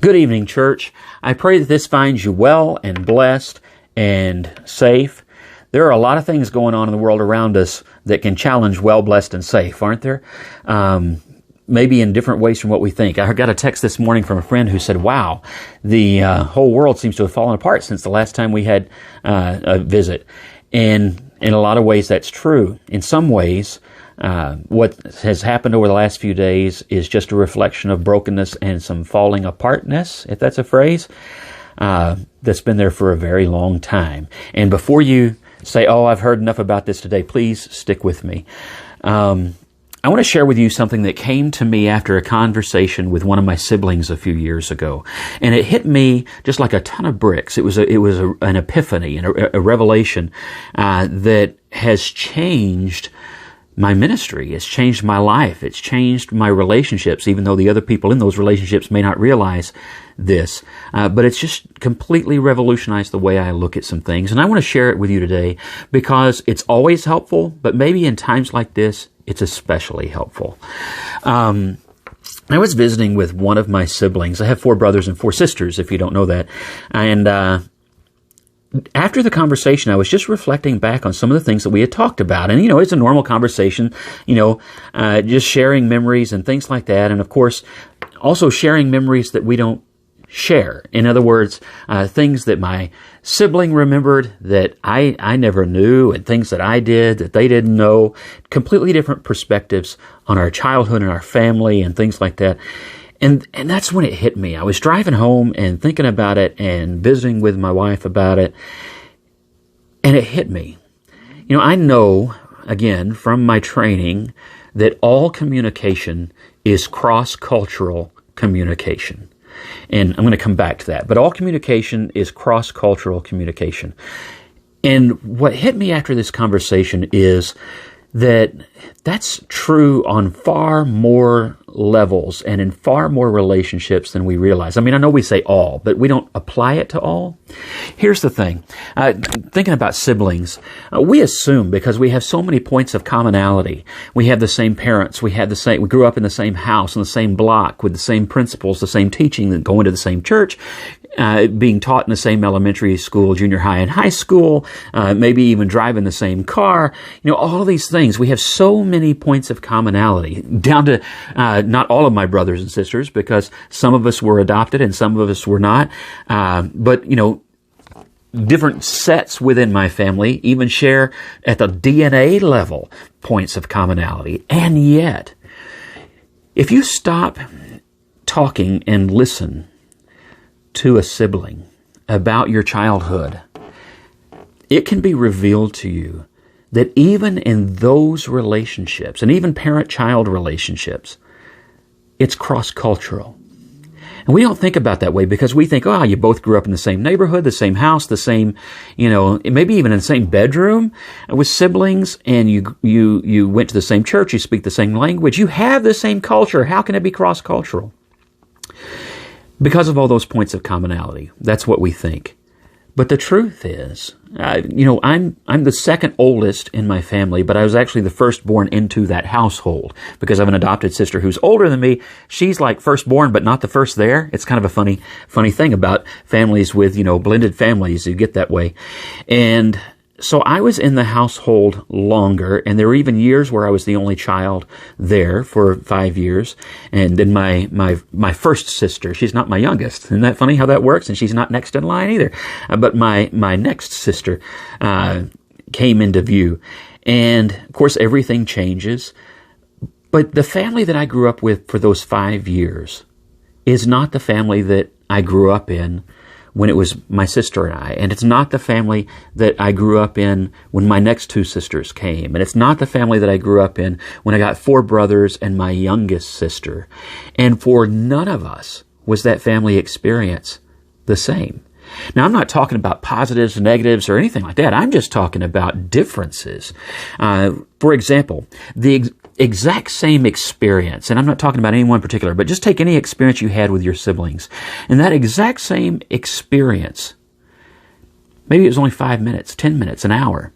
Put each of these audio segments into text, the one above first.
Good evening, church. I pray that this finds you well and blessed and safe. There are a lot of things going on in the world around us that can challenge well, blessed, and safe, aren't there? Maybe in different ways from what we think. I got a text this morning from a friend who said, wow, the whole world seems to have fallen apart since the last time we had a visit. And in a lot of ways, that's true. In some ways, what has happened over the last few days is just a reflection of brokenness and some falling apartness, if that's a phrase, that's been there for a very long time. And before you say, oh, I've heard enough about this today, please stick with me. I want to share with you something that came to me after a conversation with one of my siblings a few years ago. And it hit me just like a ton of bricks. It was an epiphany and a revelation that has changed my ministry. It's changed my life. It's changed my relationships, even though the other people in those relationships may not realize this. But it's just completely revolutionized the way I look at some things. And I want to share it with you today because it's always helpful, but maybe in times like this, it's especially helpful. I was visiting with one of my siblings. I have 4 brothers and 4 sisters, if you don't know that. And after the conversation, I was just reflecting back on some of the things that we had talked about. And, it's a normal conversation, just sharing memories and things like that. And, of course, also sharing memories that we don't share. In other words, things that my sibling remembered that I never knew, and things that I did that they didn't know. Completely different perspectives on our childhood and our family and things like that. And that's when it hit me. I was driving home and thinking about it and visiting with my wife about it. And it hit me. I know, again, from my training, that all communication is cross-cultural communication. And I'm going to come back to that. But all communication is cross-cultural communication. And what hit me after this conversation is that that's true on far more levels and in far more relationships than we realize. I mean, I know we say all, but we don't apply it to all. Here's the thing. Thinking about siblings, we assume because we have so many points of commonality. We have the same parents. We grew up in the same house, in the same block, with the same principles, the same teaching, going to the same church, being taught in the same elementary school, junior high, and high school, maybe even driving the same car. All of these things. We have so many points of commonality, down to not all of my brothers and sisters, because some of us were adopted and some of us were not. But different sets within my family even share at the DNA level points of commonality. And yet, if you stop talking and listen to a sibling about your childhood, it can be revealed to you that even in those relationships, and even parent-child relationships, it's cross-cultural. And we don't think about that way because we think, you both grew up in the same neighborhood, the same house, the same, maybe even in the same bedroom with siblings, and you went to the same church, you speak the same language, you have the same culture. How can it be cross-cultural? Because of all those points of commonality. That's what we think. But the truth is, I'm the second oldest in my family, but I was actually the firstborn into that household because I have an adopted sister who's older than me. She's like firstborn, but not the first there. It's kind of a funny thing about families with, blended families. You get that way. And so I was in the household longer, and there were even years where I was the only child there for 5 years. And then my first sister, she's not my youngest. Isn't that funny how that works? And she's not next in line either. But my next sister came into view. And of course, everything changes. But the family that I grew up with for those 5 years is not the family that I grew up in when it was my sister and I. And it's not the family that I grew up in when my next 2 sisters came. And it's not the family that I grew up in when I got 4 brothers and my youngest sister. And for none of us was that family experience the same. Now, I'm not talking about positives, negatives, or anything like that. I'm just talking about differences. For example, the exact same experience, and I'm not talking about anyone in particular, but just take any experience you had with your siblings. And that exact same experience, maybe it was only 5 minutes, 10 minutes, an hour,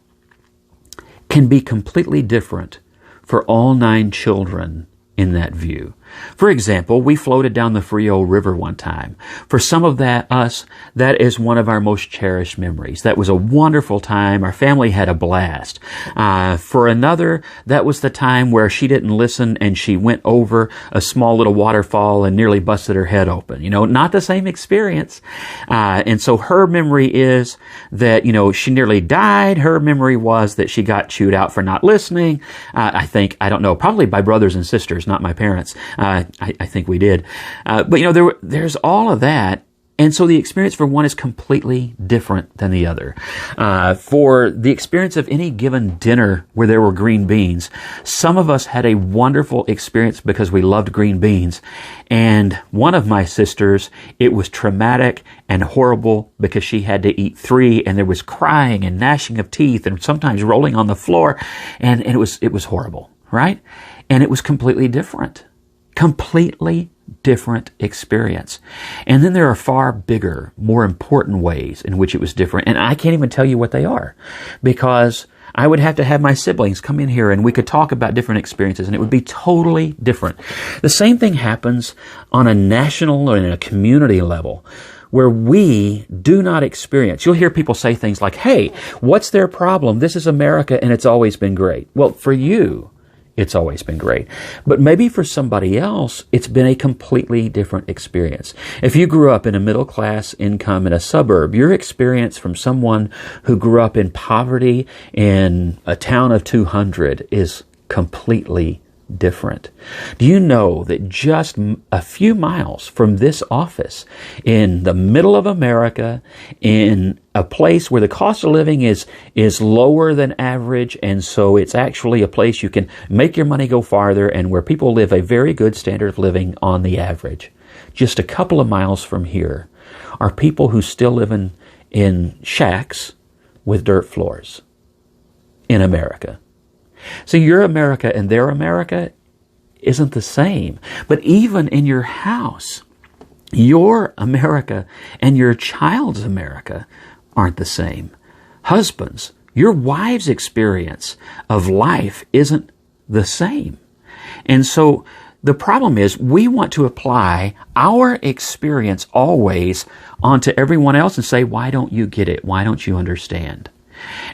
can be completely different for all 9 children in that view. For example, we floated down the Frio River one time. For some of us, that is one of our most cherished memories. That was a wonderful time. Our family had a blast. For another, that was the time where she didn't listen and she went over a small little waterfall and nearly busted her head open. Not the same experience. And so her memory is that, she nearly died. Her memory was that she got chewed out for not listening. I don't know, probably by brothers and sisters, not my parents. I think we did. But there's all of that. And so the experience for one is completely different than the other. For the experience of any given dinner where there were green beans, some of us had a wonderful experience because we loved green beans. And one of my sisters, it was traumatic and horrible because she had to eat 3, and there was crying and gnashing of teeth and sometimes rolling on the floor. And it was horrible, right? And it was completely different. Completely different experience. And then there are far bigger, more important ways in which it was different. And I can't even tell you what they are, because I would have to have my siblings come in here and we could talk about different experiences, and it would be totally different. The same thing happens on a national or in a community level, where we do not experience. You'll hear people say things like, hey, what's their problem? This is America and it's always been great. Well, for you, it's always been great. But maybe for somebody else, it's been a completely different experience. If you grew up in a middle-class income in a suburb, your experience from someone who grew up in poverty in a town of 200 is completely different. Do you know that just a few miles from this office, in the middle of America, in a place where the cost of living is lower than average, and so it's actually a place you can make your money go farther, and where people live a very good standard of living on the average, just a couple of miles from here are people who still live in shacks with dirt floors in America. So your America and their America isn't the same. But even in your house, your America and your child's America aren't the same. Husbands, your wife's experience of life isn't the same. And so the problem is we want to apply our experience always onto everyone else and say, why don't you get it? Why don't you understand?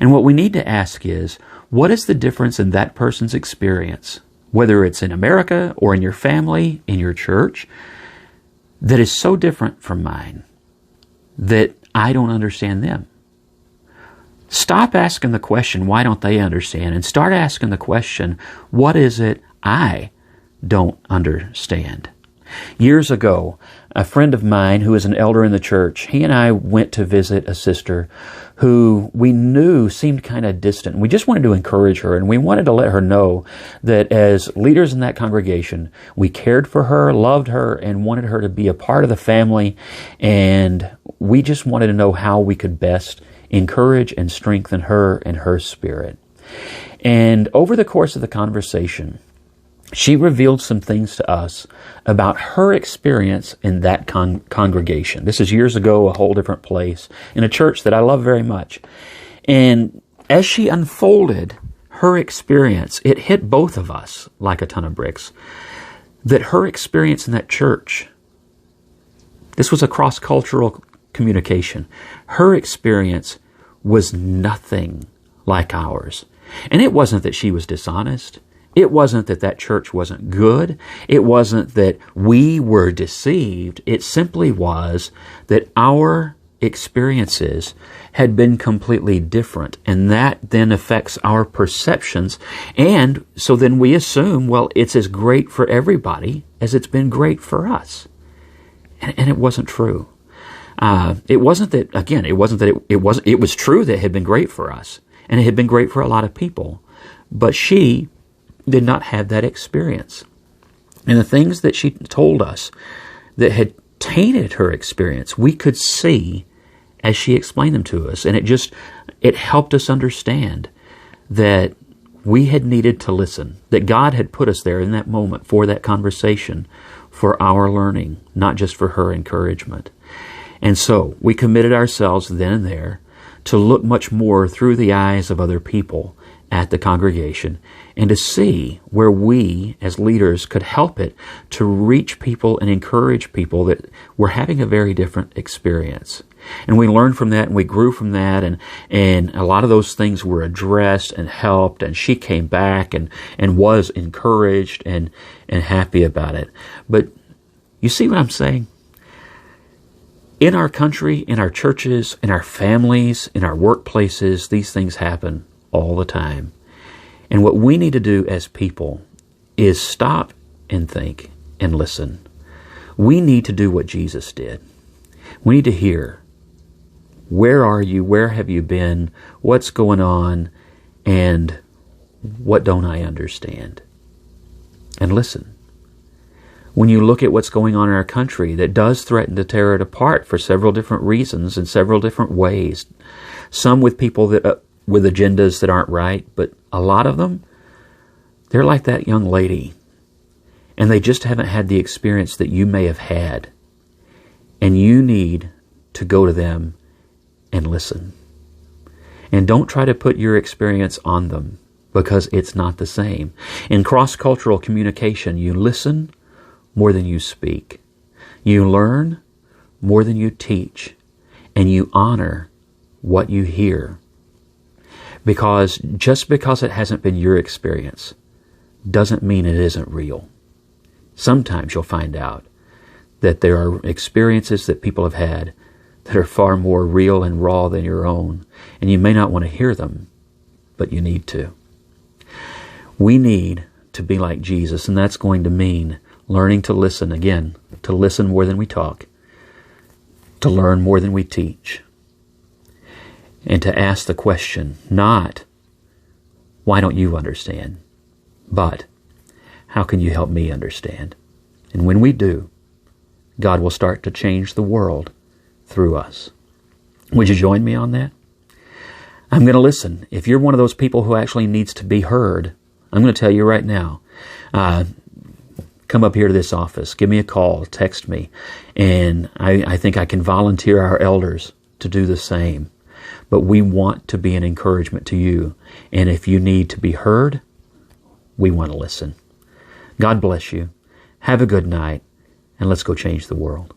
And what we need to ask is, what is the difference in that person's experience, whether it's in America or in your family, in your church, that is so different from mine that I don't understand them? Stop asking the question, why don't they understand? And start asking the question, what is it I don't understand? Years ago, a friend of mine who is an elder in the church, he and I went to visit a sister who we knew seemed kind of distant. We just wanted to encourage her, and we wanted to let her know that as leaders in that congregation, we cared for her, loved her, and wanted her to be a part of the family, and we just wanted to know how we could best encourage and strengthen her and her spirit. And over the course of the conversation, she revealed some things to us about her experience in that congregation. This is years ago, a whole different place, in a church that I love very much. And as she unfolded her experience, it hit both of us like a ton of bricks, that her experience in that church, this was a cross-cultural communication, her experience was nothing like ours. And it wasn't that she was dishonest. It wasn't that that church wasn't good. It wasn't that we were deceived. It simply was that our experiences had been completely different. And that then affects our perceptions. And so then we assume, well, it's as great for everybody as it's been great for us. And it wasn't true. It wasn't that, again, it wasn't that it was true that it had been great for us. And it had been great for a lot of people. But she did not have that experience. And the things that she told us that had tainted her experience, we could see as she explained them to us. And it helped us understand that we had needed to listen, that God had put us there in that moment for that conversation, for our learning, not just for her encouragement. And so we committed ourselves then and there to look much more through the eyes of other people at the congregation and to see where we as leaders could help it to reach people and encourage people that were having a very different experience. And we learned from that and we grew from that, and a lot of those things were addressed and helped, and she came back and was encouraged and happy about it. But you see what I'm saying? In our country, in our churches, in our families, in our workplaces, these things happen all the time. And what we need to do as people is stop and think and listen. We need to do what Jesus did. We need to hear, where are you? Where have you been? What's going on? And what don't I understand? And listen. When you look at what's going on in our country, that does threaten to tear it apart for several different reasons in several different ways. Some with people that with agendas that aren't right, but a lot of them, they're like that young lady, and they just haven't had the experience that you may have had. And you need to go to them and listen. And don't try to put your experience on them, because it's not the same. In cross-cultural communication, you listen more than you speak. You learn more than you teach. And you honor what you hear. Because just because it hasn't been your experience doesn't mean it isn't real. Sometimes you'll find out that there are experiences that people have had that are far more real and raw than your own. And you may not want to hear them, but you need to. We need to be like Jesus, and that's going to mean learning to listen again, to listen more than we talk, to learn more than we teach, and to ask the question, not, why don't you understand? But, how can you help me understand? And when we do, God will start to change the world through us. Would you join me on that? I'm going to listen. If you're one of those people who actually needs to be heard, I'm going to tell you right now, come up here to this office, give me a call, text me, and I think I can volunteer our elders to do the same. But we want to be an encouragement to you. And if you need to be heard, we want to listen. God bless you. Have a good night, and let's go change the world.